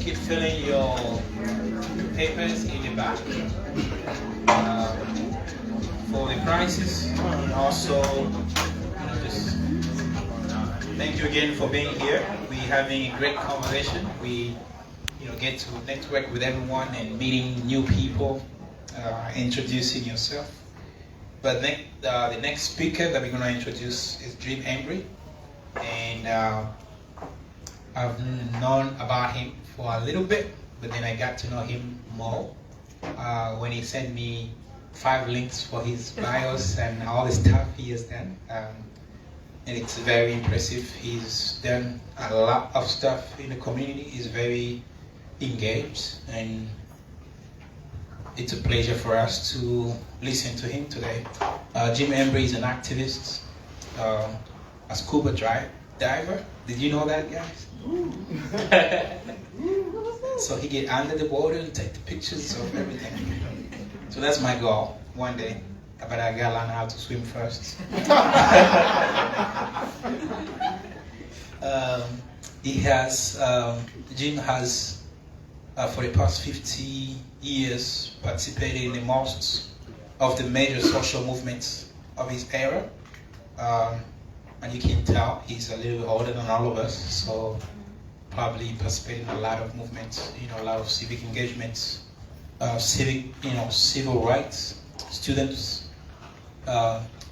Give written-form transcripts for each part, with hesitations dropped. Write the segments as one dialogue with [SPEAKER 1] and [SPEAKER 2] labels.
[SPEAKER 1] keep filling your papers in the back for the prices. And also, just thank you again for being here. We're having a great conversation. We get to network with everyone and meeting new people, introducing yourself. But the next speaker that we're going to introduce is Jim Embry, and I've known about him for a little bit, but then I got to know him more when he sent me 5 links for his bios and all the stuff he has done. And it's very impressive. He's done a lot of stuff in the community. He's very engaged, and it's a pleasure for us to listen to him today. Jim Embry is an activist, a scuba diver. Did you know that, guys? So he get under the water and take the pictures of everything. So that's my goal one day. But I gotta learn how to swim first. Jim has, for the past 50 years, participated in the most of the major social movements of his era. And you can tell he's a little older than all of us, so probably participated in a lot of movements, a lot of civic engagements, civil rights, students,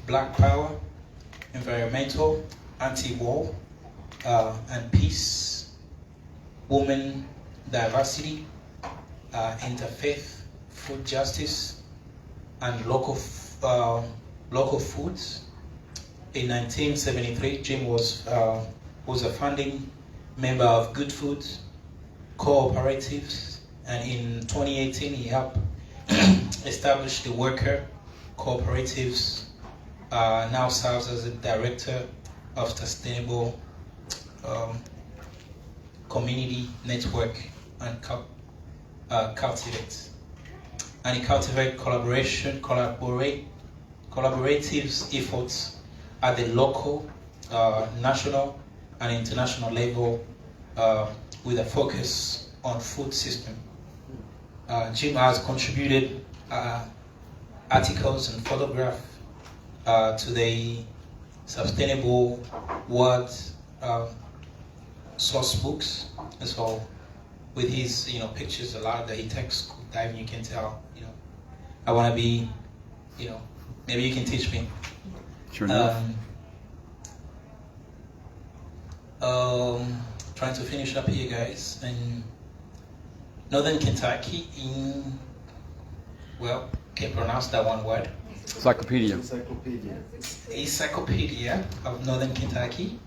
[SPEAKER 1] black power, environmental, anti-war, and peace, women, diversity, interfaith, food justice, and local foods. In 1973, Jim was a founding member of Good Foods Cooperatives, and in 2018 he helped establish the Worker Cooperatives. Now serves as the director of Sustainable Community Network and Cultivate. And he cultivates collaboratives efforts at the local, national, and international level with a focus on food system. Jim has contributed articles and photographs to the Sustainable World source books. And so with his pictures, a lot that he takes diving, you can tell, I want to be, maybe you can teach me.
[SPEAKER 2] Sure enough.
[SPEAKER 1] Trying to finish up here, guys. In Northern Kentucky, can't pronounce that one word.
[SPEAKER 2] Encyclopedia
[SPEAKER 1] of Northern Kentucky.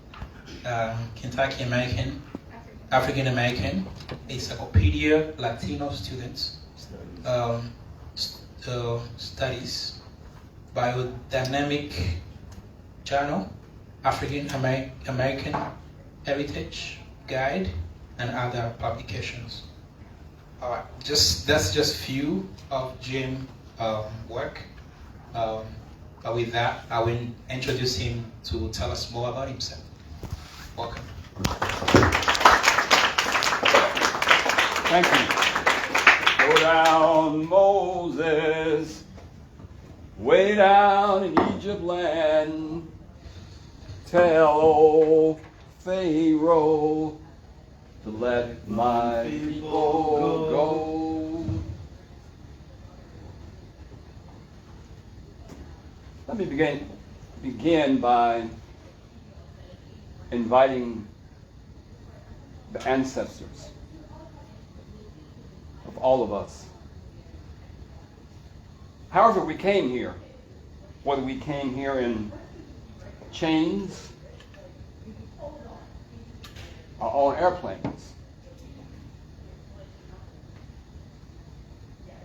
[SPEAKER 1] Kentucky American, African American, Encyclopedia Latino Students, Studies, Biodynamic Journal, African American Heritage Guide, and other publications. That's just few of Jim's work. But with that, I will introduce him to tell us more about himself. Welcome.
[SPEAKER 2] Thank you. Go down, Moses, way down in Egypt land. Tell old Pharaoh to let my people go. Let me begin by inviting the ancestors of all of us. However we came here, whether we came here in chains or on airplanes,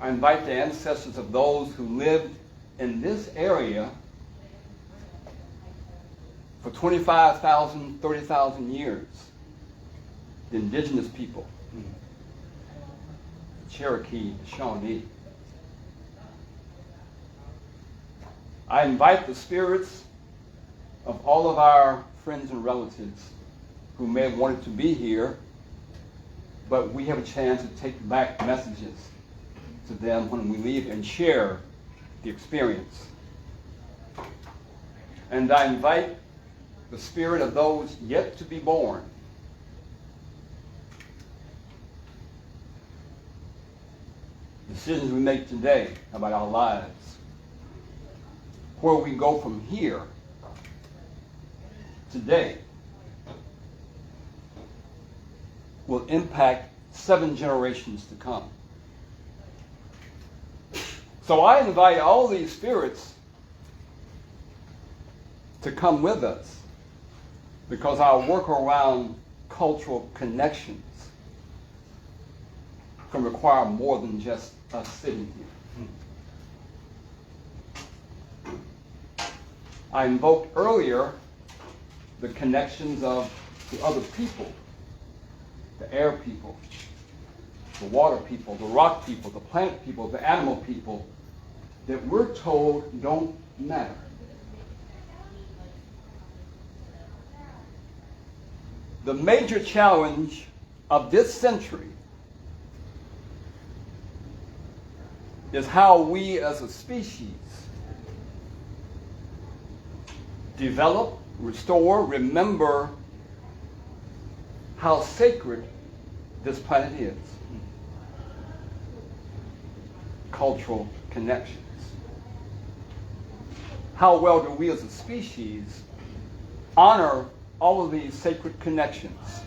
[SPEAKER 2] I invite the ancestors of those who lived in this area for 25,000, 30,000 years, the indigenous people, the Cherokee, the Shawnee. I invite the spirits of all of our friends and relatives who may have wanted to be here but we have a chance to take back messages to them when we leave and share the experience. And I invite the spirit of those yet to be born decisions we make today about our lives, where we go from here today, will impact 7 generations to come. So I invite all these spirits to come with us, because our work around cultural connections can require more than just us sitting here. I invoked earlier the connections of the other people, the air people, the water people, the rock people, the plant people, the animal people, that we're told don't matter. The major challenge of this century is how we as a species develop, restore, remember how sacred this planet is. Cultural connections. How well do we as a species honor all of these sacred connections?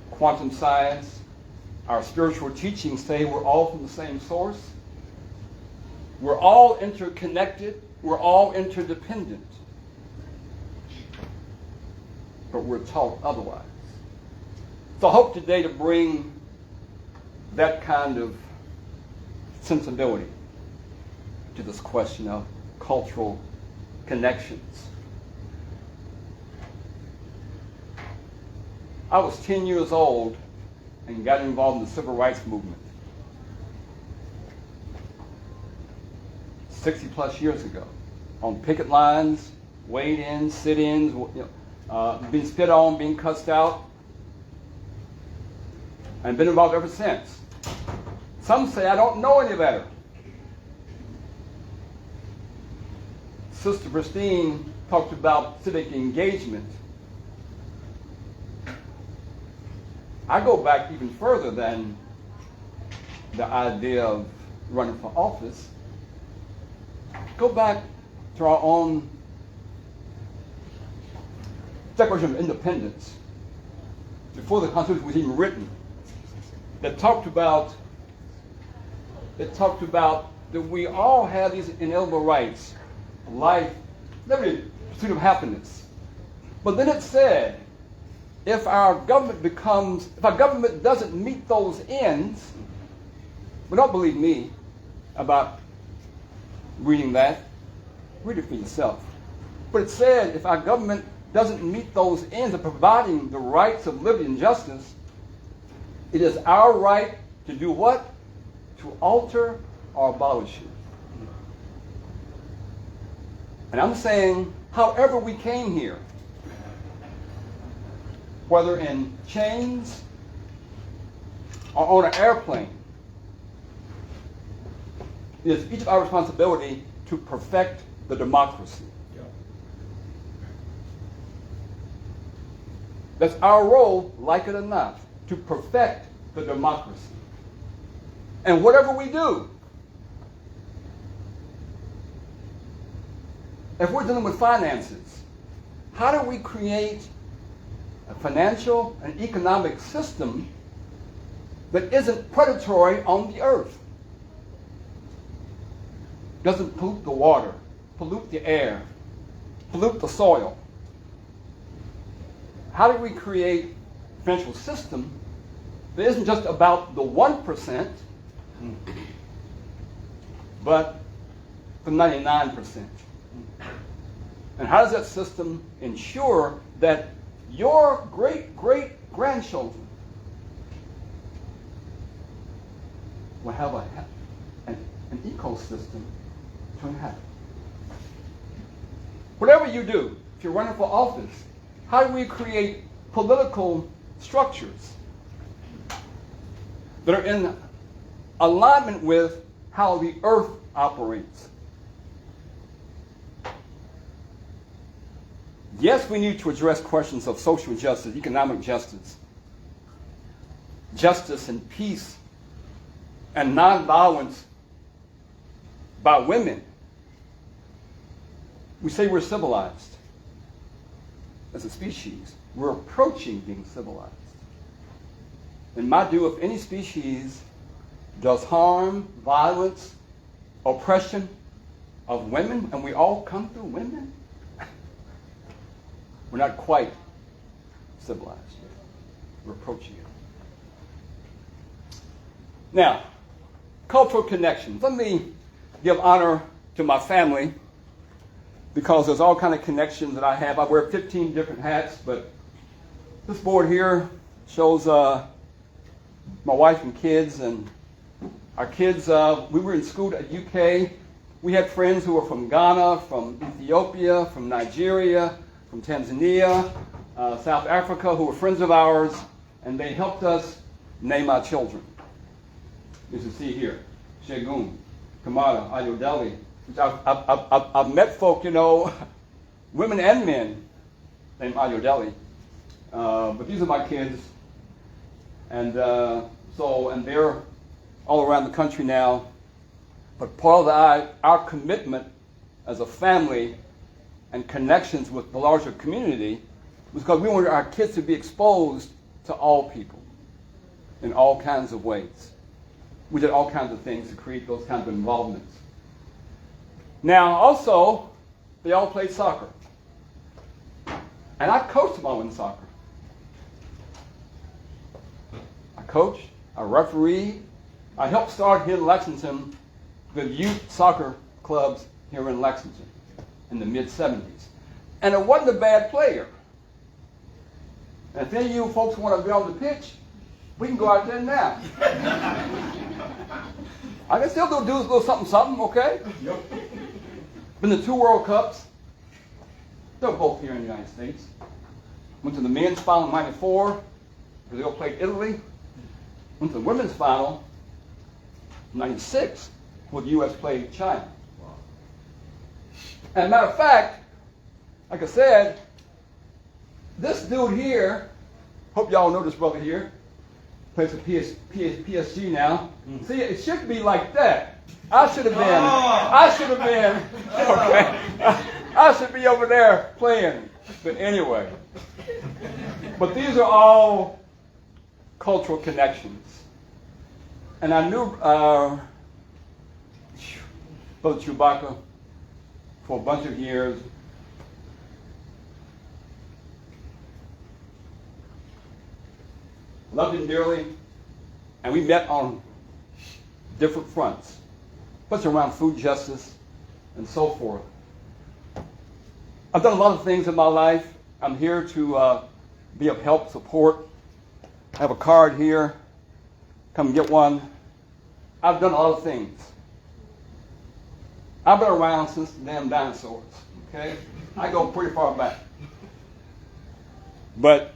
[SPEAKER 2] Quantum science, our spiritual teachings say we're all from the same source. We're all interconnected. We're all interdependent. But we're taught otherwise. So I hope today to bring that kind of sensibility to this question of cultural connections. I was 10 years old and got involved in the civil rights movement 60 plus years ago, on picket lines, wade-ins, sit-ins, being spit on, being cussed out, and been involved ever since. Some say I don't know any better. Sister Christine talked about civic engagement. I go back even further than the idea of running for office. Go back to our own Declaration of Independence, before the Constitution was even written, that talked about that we all have these inalienable rights: life, liberty, pursuit of happiness. But then it said, if our government doesn't meet those ends, but don't believe me about reading that, read it for yourself. But it said, if our government doesn't meet those ends of providing the rights of liberty and justice, it is our right to do what? To alter or abolish it. And I'm saying, however we came here, whether in chains or on an airplane, it is each of our responsibility to perfect the democracy. That's our role, like it or not, to perfect the democracy. And whatever we do, if we're dealing with finances, how do we create a financial and economic system that isn't predatory on the earth? Doesn't pollute the water, pollute the air, pollute the soil. How do we create a financial system that isn't just about the 1%, but the 99%? And how does that system ensure that your great-great-grandchildren will have an ecosystem to inhabit? Whatever you do, if you're running for office, how do we create political structures that are in alignment with how the earth operates. Yes, we need to address questions of social justice, economic justice, justice and peace, and nonviolence by women. We say we're civilized as a species. We're approaching being civilized. In my view, if any species does harm, violence, oppression of women, and we all come through women, we're not quite civilized yet. We're approaching it. Now, cultural connections. Let me give honor to my family because there's all kinds of connections that I have. I wear 15 different hats, but this board here shows my wife and kids, and our kids, we were in school at UK. We had friends who were from Ghana, from Ethiopia, from Nigeria, from Tanzania, South Africa, who were friends of ours, and they helped us name our children. As you see here, Shegun, Kamada, Ayodele. I've met folk, women and men named Ayodele. But these are my kids. And and they're all around the country now. But part of our commitment as a family and connections with the larger community was because we wanted our kids to be exposed to all people in all kinds of ways. We did all kinds of things to create those kinds of involvements. Now, also, they all played soccer. And I coached them all in soccer. I coached, I refereed, I helped start here in Lexington the youth soccer clubs here in Lexington in the mid-'70s. And it wasn't a bad player. And if any of you folks want to be on the pitch, we can go out there now. I can still do a little something, okay? Yep. Been to 2 World Cups. They're both here in the United States. Went to the men's final in '94. Brazil played Italy. Went to the women's final in '96, where the U.S. played China. And matter of fact, like I said, this dude here, hope y'all know this brother here, plays for PSG now. See, it should be like that. I should have been, okay. I should be over there playing. But anyway. But these are all cultural connections. And I knew Brother Chewbacca for a bunch of years. Loved him dearly, and we met on different fronts, especially around food justice and so forth. I've done a lot of things in my life. I'm here to be of help, support. I have a card here. Come get one. I've done a lot of things. I've been around since the damn dinosaurs, okay? I go pretty far back. But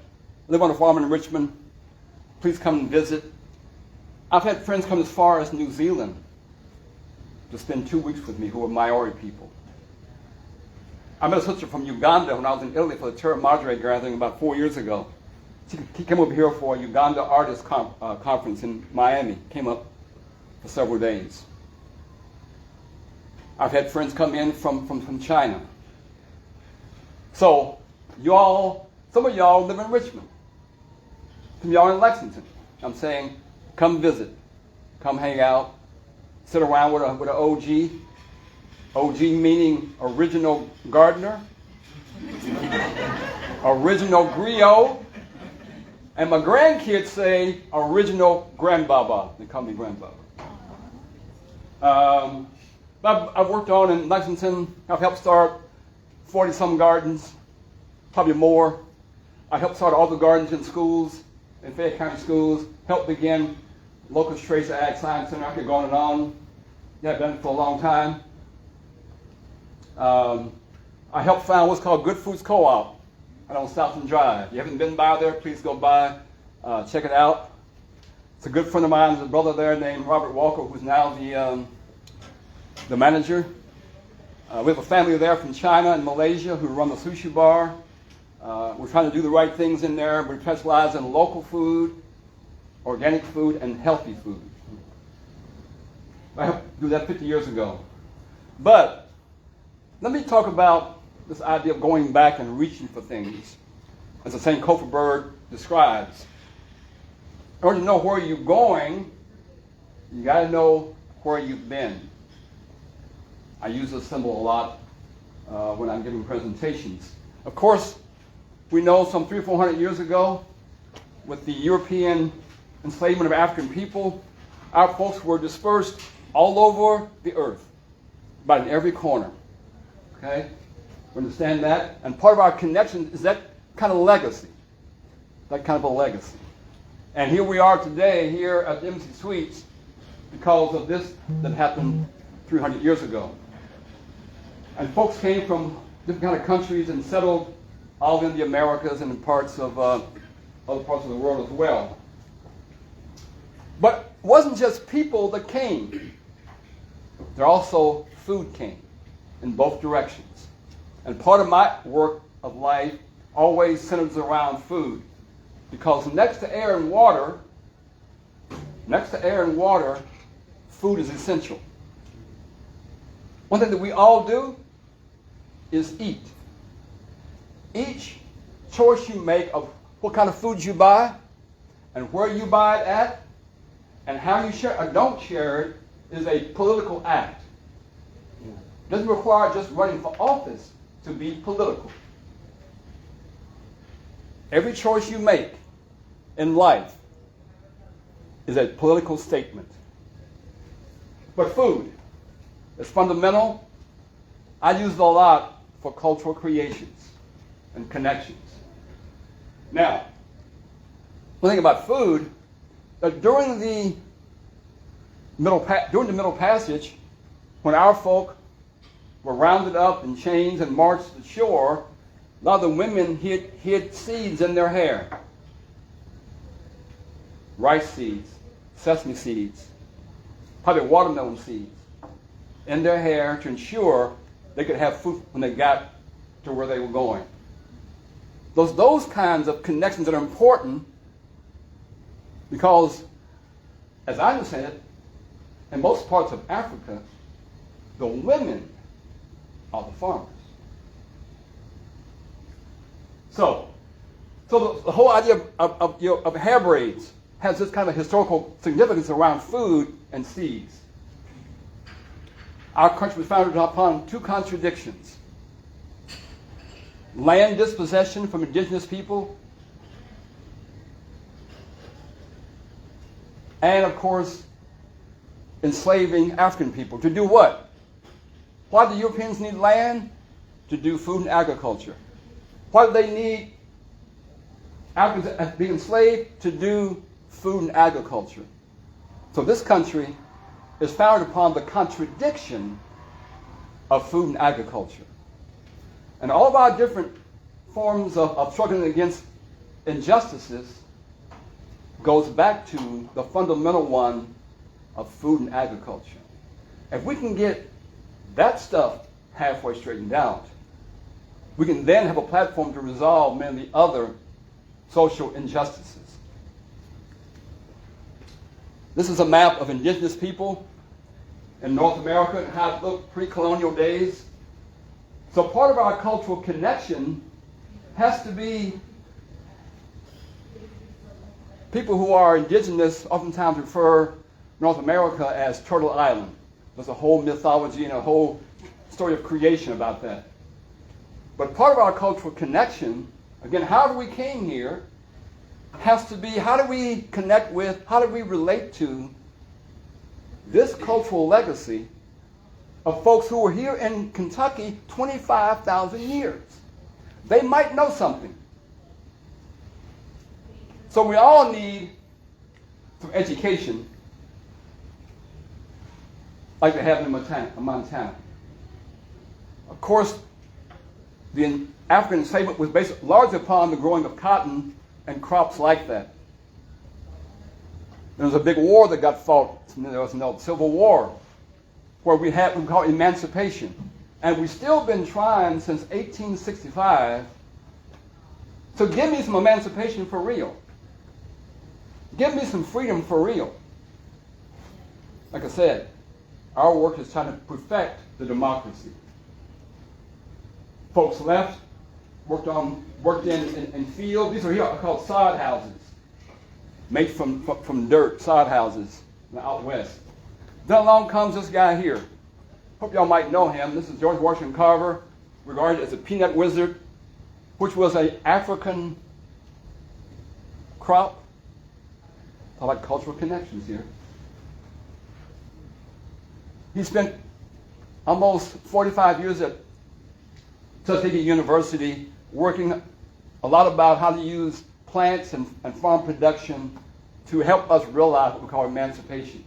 [SPEAKER 2] I live on a farm in Richmond. Please come and visit. I've had friends come as far as New Zealand to spend 2 weeks with me who are Maori people. I met a sister from Uganda when I was in Italy for the Terra Madre gathering about 4 years ago. She came over here for a Uganda Artists Conference in Miami. Came up for several days. I've had friends come in from China. So, some of y'all live in Richmond. Some of y'all in Lexington. I'm saying, come visit. Come hang out. Sit around with an OG. OG meaning original gardener. Original griot. And my grandkids say original grandbaba. They call me grandbaba. I've worked on in Lexington. I've helped start 40-some gardens, probably more. I helped start all the gardens in schools, in Fayette County schools. Helped begin Locust Trace Ag Science Center. I could go on and on. Yeah, I've done it for a long time. I helped found what's called Good Foods Co-op out on Southland Drive. If you haven't been by there, please go by. Check it out. It's a good friend of mine. There's a brother there named Robert Walker, who's now the manager. We have a family there from China and Malaysia who run the sushi bar. We're trying to do the right things in there. We specialize in local food, organic food, and healthy food. I helped do that 50 years ago. But let me talk about this idea of going back and reaching for things, as the St. Kofa bird describes. In order to know where you're going, you got to know where you've been. I use this symbol a lot when I'm giving presentations. Of course, we know some 300 or 400 years ago, with the European enslavement of African people, our folks were dispersed all over the earth, about in every corner. Okay? We understand that? And part of our connection is that kind of legacy. That kind of a legacy. And here we are today, here at the Embassy Suites, because of this that happened 300 years ago. And folks came from different kind of countries and settled all in the Americas and in parts of other parts of the world as well. But it wasn't just people that came. There also food came in both directions. And part of my work of life always centers around food. Because next to air and water, food is essential. One thing that we all do is eat. Each choice you make of what kind of food you buy and where you buy it at and how you share or don't share it is a political act. It doesn't require just running for office to be political. Every choice you make in life is a political statement. But food is fundamental. I use it a lot for cultural creations and connections. Now, one thing about food, that during the Middle Passage, when our folk were rounded up in chains and marched to the shore, a lot of the women hid seeds in their hair. Rice seeds, sesame seeds, probably watermelon seeds in their hair to ensure they could have food when they got to where they were going. Those kinds of connections that are important because, as I understand it, in most parts of Africa, the women are the farmers. So the whole idea of hair braids has this kind of historical significance around food and seeds. Our country was founded upon two contradictions: land dispossession from indigenous people, and of course, enslaving African people. To do what? Why do Europeans need land? To do food and agriculture. Why do they need Africans being enslaved? To do food and agriculture. So this country is founded upon the contradiction of food and agriculture. And all of our different forms of struggling against injustices goes back to the fundamental one of food and agriculture. If we can get that stuff halfway straightened out, we can then have a platform to resolve many of the other social injustices. This is a map of indigenous people in North America and how it looked pre-colonial days. So part of our cultural connection has to be people who are indigenous oftentimes refer North America as Turtle Island. There's a whole mythology and a whole story of creation about that. But part of our cultural connection, again, however we came here, has to be how do we connect with, how do we relate to this cultural legacy of folks who were here in Kentucky 25,000 years. They might know something. So we all need some education like they have in Montana. Of course, the African enslavement was based largely upon the growing of cotton and crops like that. There was a big war that got fought. There was no Civil War, where we call it emancipation. And we've still been trying since 1865 to give me some emancipation for real. Give me some freedom for real. Like I said, our work is trying to perfect the democracy. Folks left, worked in fields. These are here called sod houses, made from dirt, sod houses out west. Then along comes this guy here. Hope y'all might know him. This is George Washington Carver, regarded as a peanut wizard, which was an African crop. I like cultural connections here. He spent almost 45 years at Tuskegee University working a lot about how to use plants and farm production to help us realize what we call emancipation.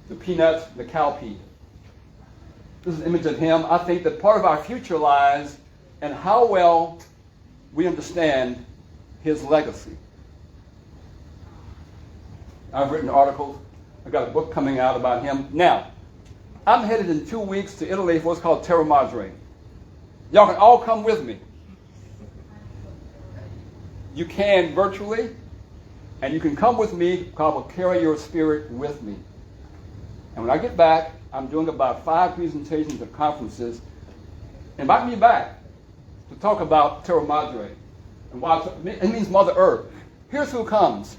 [SPEAKER 2] The peanuts, the cowpea. This is an image of him. I think that part of our future lies in how well we understand his legacy. I've written articles. I've got a book coming out about him. Now, I'm headed in 2 weeks to Italy for what's called Terra Madre. Y'all can all come with me. You can virtually, and you can come with me because I will carry your spirit with me. And when I get back, I'm doing about 5 presentations at conferences. Invite me back to talk about Terra Madre and why it means Mother Earth. Here's who comes.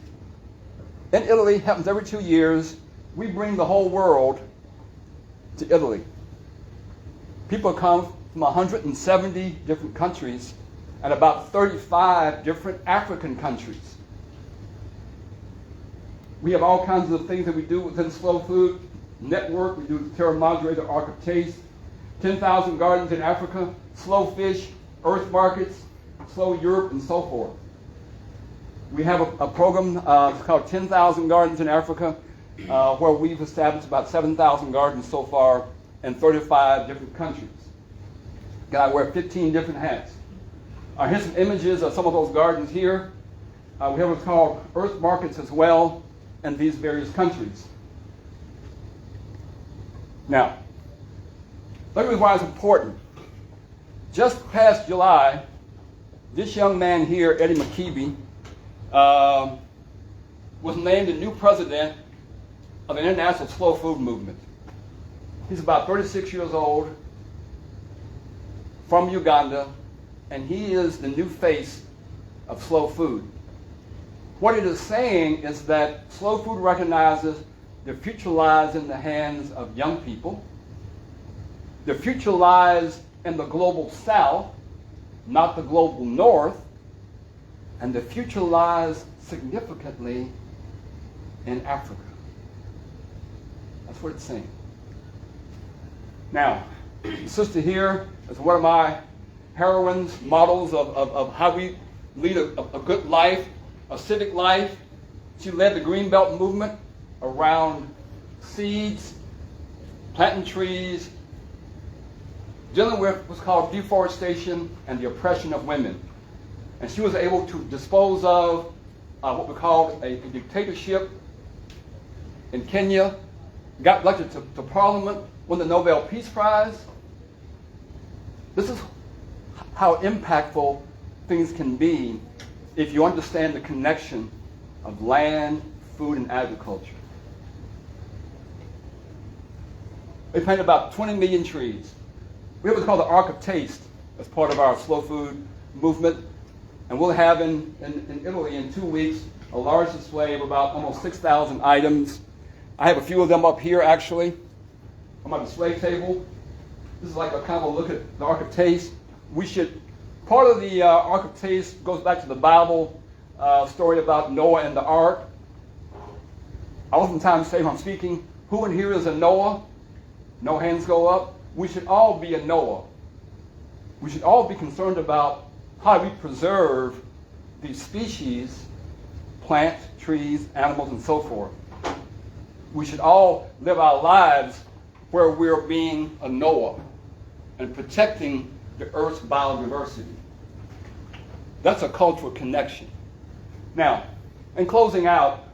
[SPEAKER 2] In Italy, happens every 2 years. We bring the whole world to Italy. People come from 170 different countries and about 35 different African countries. We have all kinds of things that we do within Slow Food Network. We do Terra Madre, the Ark of Taste, 10,000 gardens in Africa, Slow Fish, Earth Markets, Slow Europe, and so forth. We have a program called 10,000 Gardens in Africa, where we've established about 7,000 gardens so far in 35 different countries. And I wear 15 different hats. Here's some images of some of those gardens here. We have what's called Earth Markets as well in these various countries. Now, let me why it's important. Just past July, this young man here, Eddie McKeeby, was named the new president of the International Slow Food Movement. He's about 36 years old, from Uganda, and he is the new face of slow food. What it is saying is that slow food recognizes the future lies in the hands of young people. The future lies in the global south, not the global north. And the future lies significantly in Africa. That's what it's saying. Now, the sister here is one of my heroines, models of how we lead a good life, a civic life. She led the Greenbelt movement around seeds, planting trees, dealing with what's called deforestation and the oppression of women. And she was able to dispose of what we call a dictatorship in Kenya, got elected to Parliament, won the Nobel Peace Prize. This is how impactful things can be if you understand the connection of land, food, and agriculture. We planted about 20 million trees. We have what's called the Ark of Taste as part of our slow food movement. And we'll have in Italy in 2 weeks a large display of about almost 6,000 items. I have a few of them up here actually on my display table. This is like a kind of a look at the Ark of Taste. Part of the Ark of Taste goes back to the Bible story about Noah and the Ark. I oftentimes say when I'm speaking, who in here is a Noah? No hands go up. We should all be a Noah. We should all be concerned about how we preserve these species, plants, trees, animals, and so forth. We should all live our lives where we're being a Noah and protecting the Earth's biodiversity. That's a cultural connection. Now, in closing out,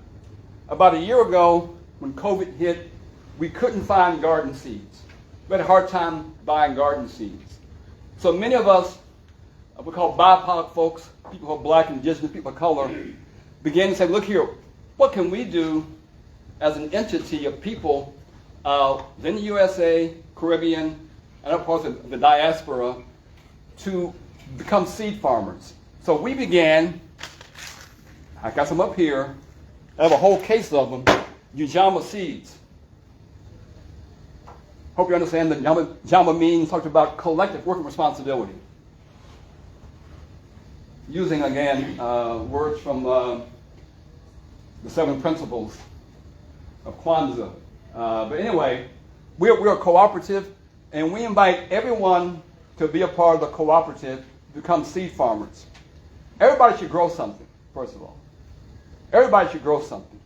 [SPEAKER 2] about a year ago, when COVID hit, we couldn't find garden seeds. We had a hard time buying garden seeds. So many of us, we call BIPOC folks, people who are black, indigenous, people of color, began to say, look here, what can we do as an entity of people in the USA, Caribbean, and of course the diaspora to become seed farmers. So we began, I got some up here, I have a whole case of them, Ujamaa seeds. Hope you understand that Ujamaa means, talked about collective working responsibility. Using, again, words from the 7 principles of Kwanzaa. But anyway, we're a cooperative, and we invite everyone to be a part of the cooperative to become seed farmers. Everybody should grow something, first of all. Everybody should grow something.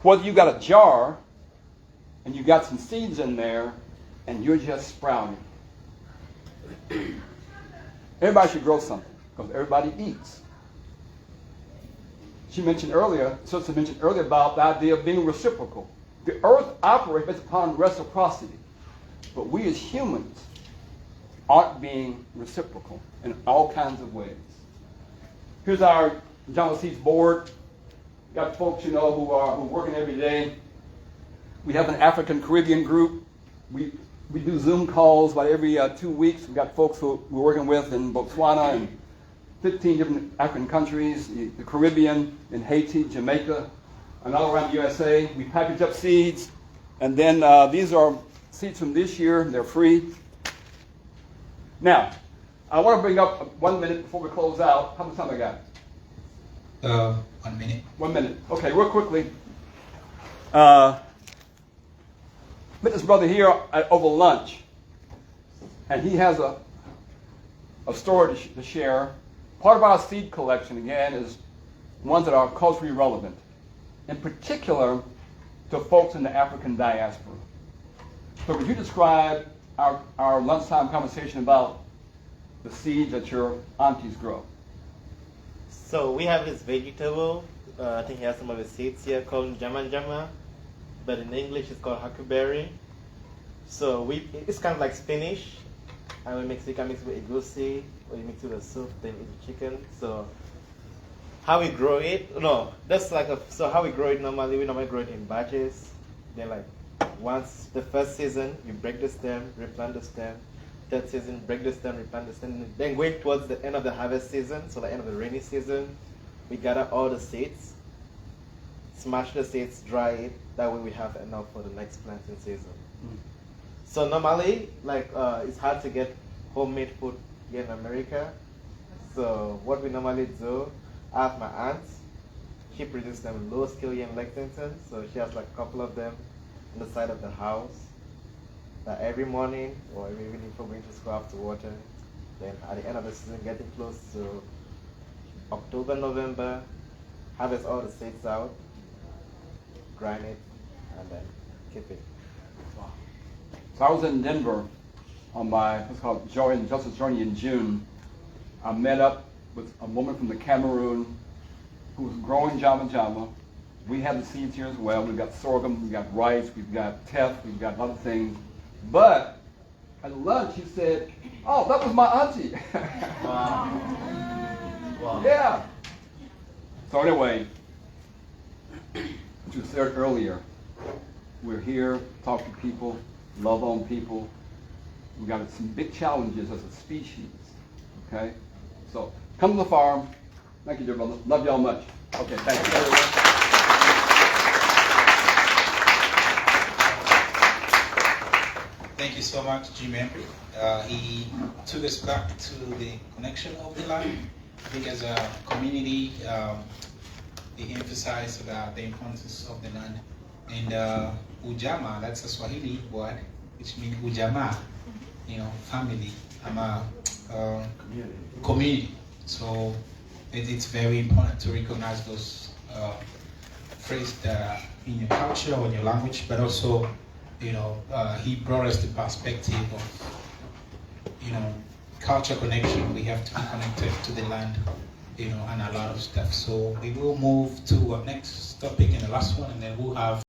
[SPEAKER 2] Whether you got a jar and you got some seeds in there and you're just sprouting. Everybody should grow something because everybody eats. Sister mentioned earlier about the idea of being reciprocal. The earth operates based upon reciprocity, but we as humans aren't being reciprocal in all kinds of ways. Here's our Ujamaa Seeds board. Got folks, who are working every day. We have an African Caribbean group. We do Zoom calls about every 2 weeks. We've got folks who we're working with in Botswana and 15 different African countries, the Caribbean, in Haiti, Jamaica, and all around the USA. We package up seeds, and then these are seeds from this year. They're free. Now, I want to bring up 1 minute before we close out. How much time I got?
[SPEAKER 1] 1 minute.
[SPEAKER 2] 1 minute. Okay, real quickly. Met this brother here over lunch, and he has a story to share. Part of our seed collection, again, is ones that are culturally relevant, in particular to folks in the African diaspora. So could you describe our lunchtime conversation about the seeds that your aunties grow?
[SPEAKER 3] So we have this vegetable, I think he has some of the seeds here called jama, but in English it's called huckleberry. So it's kind of like spinach, and we mix it with egusi, or you mix it with soup, then eat the chicken. So how we grow it? No, that's like how we grow it normally. We normally grow it in batches. Then once the first season, you break the stem, replant the stem. Third season, break the stem, replant the stem. Then going towards the end of the harvest season, so the end of the rainy season, we gather all the seeds, smash the seeds, dry it. That way we have enough for the next planting season. Mm. So normally, it's hard to get homemade food here in America. So what we normally do, I have my aunt. She produces them in low scale here in Lexington. So she has a couple of them on the side of the house. That every morning or every evening before going to school after water. Then at the end of the season, getting close to October, November, harvest all the seeds out, grind it, and then keep it.
[SPEAKER 2] So I was in Denver on my what's called Joy and Justice Journey in June. I met up with a woman from the Cameroon who was growing jama. We have the seeds here as well. We've got sorghum, we've got rice, we've got teff, we've got other things. But at lunch, he said, "Oh, that was my auntie."
[SPEAKER 3] Wow. Wow.
[SPEAKER 2] Yeah. So anyway, as you said earlier, we're here, talk to people, love on people. We've got some big challenges as a species. Okay? So come to the farm. Thank you, dear brother. Love y'all much. Okay, thank you, everyone.
[SPEAKER 1] Thank you so much, Jim Embry. He took us back to the connection of the land. I think as a community, he emphasized about the importance of the land. And Ujamaa, that's a Swahili word, which means Ujamaa, family, community. So it's very important to recognize those phrases that are in your culture or in your language, but also he brought us the perspective of, culture connection. We have to be connected to the land and a lot of stuff. So we will move to our next topic and the last one, and then we'll have